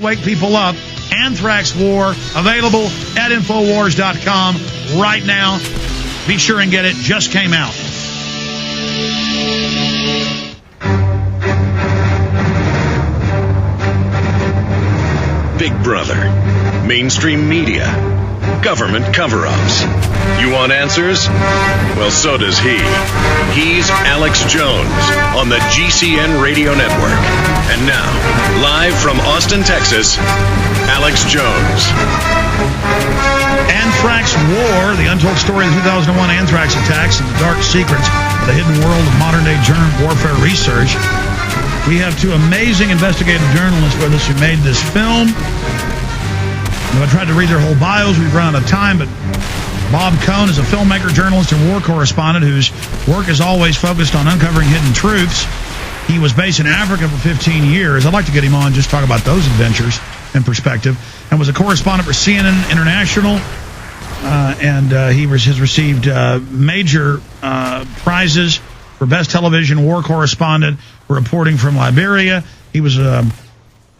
Wake people up. Anthrax War, available at Infowars.com right now. Be sure and get it. Just came out. Big Brother, mainstream media, government cover-ups. You want answers? Well, so does he. He's Alex Jones on the GCN Radio Network. And now, live from Austin, Texas, Alex Jones. Anthrax War, the untold story of the 2001 anthrax attacks and the dark secrets of the hidden world of modern-day germ warfare research. We have two amazing investigative journalists with us who made this film. I tried to read their whole bios. We've run out of time, but Bob Cohn is a filmmaker, journalist, and war correspondent whose work is always focused on uncovering hidden truths. He was based in Africa for 15 years. I'd like to get him on, just talk about those adventures in perspective. And was a correspondent for CNN International. He has received major prizes for Best Television War Correspondent for reporting from Liberia. He was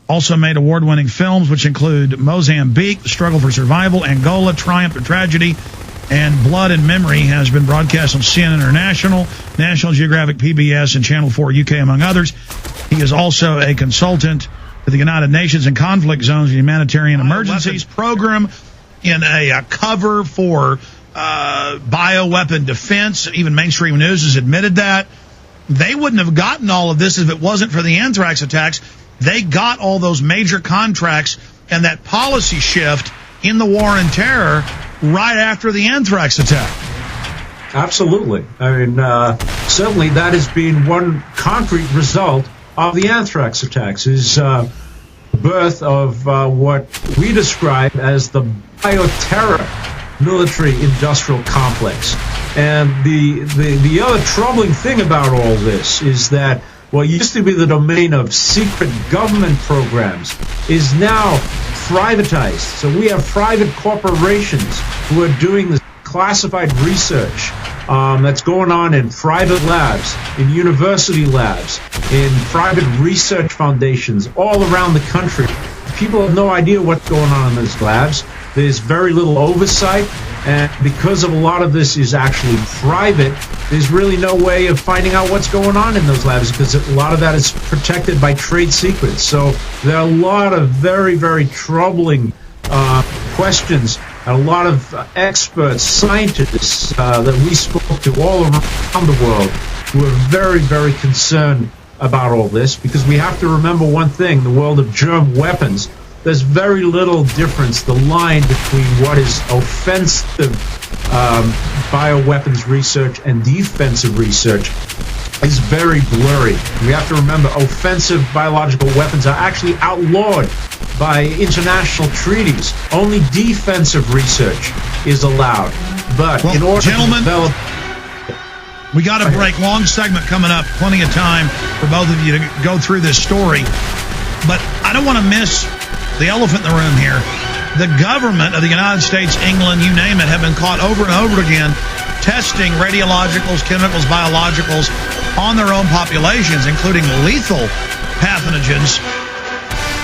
also made award-winning films, which include Mozambique, The Struggle for Survival, Angola, Triumph and Tragedy, and Blood and Memory has been broadcast on CNN International, National Geographic, PBS, and Channel 4 UK, among others. He is also a consultant for the United Nations in conflict zones and humanitarian emergencies program in a cover for bioweapon defense. Even mainstream news has admitted that. They wouldn't have gotten all of this if it wasn't for the anthrax attacks. They got all those major contracts and that policy shift in the war on terror right after the anthrax attack. Absolutely. I mean, certainly that has been one concrete result of the anthrax attacks, is the birth of what we describe as the bioterror military-industrial complex. And the other troubling thing about all this is that what used to be the domain of secret government programs is now privatized. So we have private corporations who are doing this classified research that's going on in private labs, in university labs, in private research foundations all around the country. People have no idea what's going on in those labs. There's very little oversight. And because of a lot of this is actually private, there's really no way of finding out what's going on in those labs because a lot of that is protected by trade secrets. So there are a lot of very, very troubling questions and a lot of experts, scientists that we spoke to all around the world who are very, very concerned about all this, because we have to remember one thing: the world of germ weapons. There's very little difference. The line between what is offensive bioweapons research and defensive research is very blurry. We have to remember offensive biological weapons are actually outlawed by international treaties. Only defensive research is allowed. But in order to develop... We got a break. Long segment coming up. Plenty of time for both of you to go through this story. But I don't want to miss the elephant in the room here. The government of the United States, England, you name it, have been caught over and over again testing radiologicals, chemicals, biologicals on their own populations, including lethal pathogens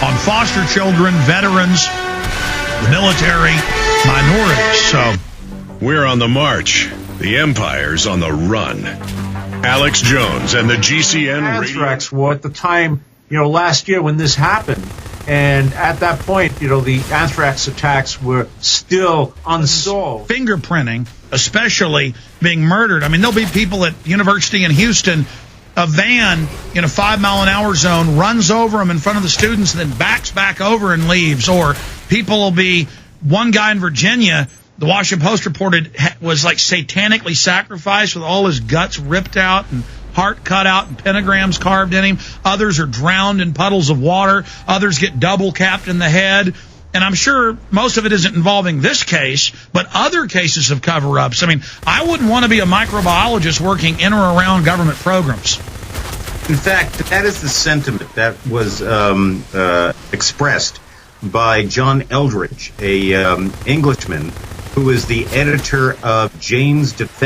on foster children, veterans, the military, minorities. So we're on the march. The empire's on the run. Alex Jones and the GCN Anthrax War at the time, last year when this happened. And at that point, the anthrax attacks were still unsolved. Fingerprinting, especially being murdered. I mean, there'll be people at University in Houston, a van in a 5-mile-an-hour zone runs over them in front of the students and then backs back over and leaves. Or people will be, one guy in Virginia, the Washington Post reported, was like satanically sacrificed with all his guts ripped out and heart cut out and pentagrams carved in him. Others are drowned in puddles of water. Others get double capped in the head. And I'm sure most of it isn't involving this case, but other cases of cover-ups. I mean, I wouldn't want to be a microbiologist working in or around government programs. In fact, that is the sentiment that was expressed by John Eldridge, a Englishman who is the editor of Jane's Defense.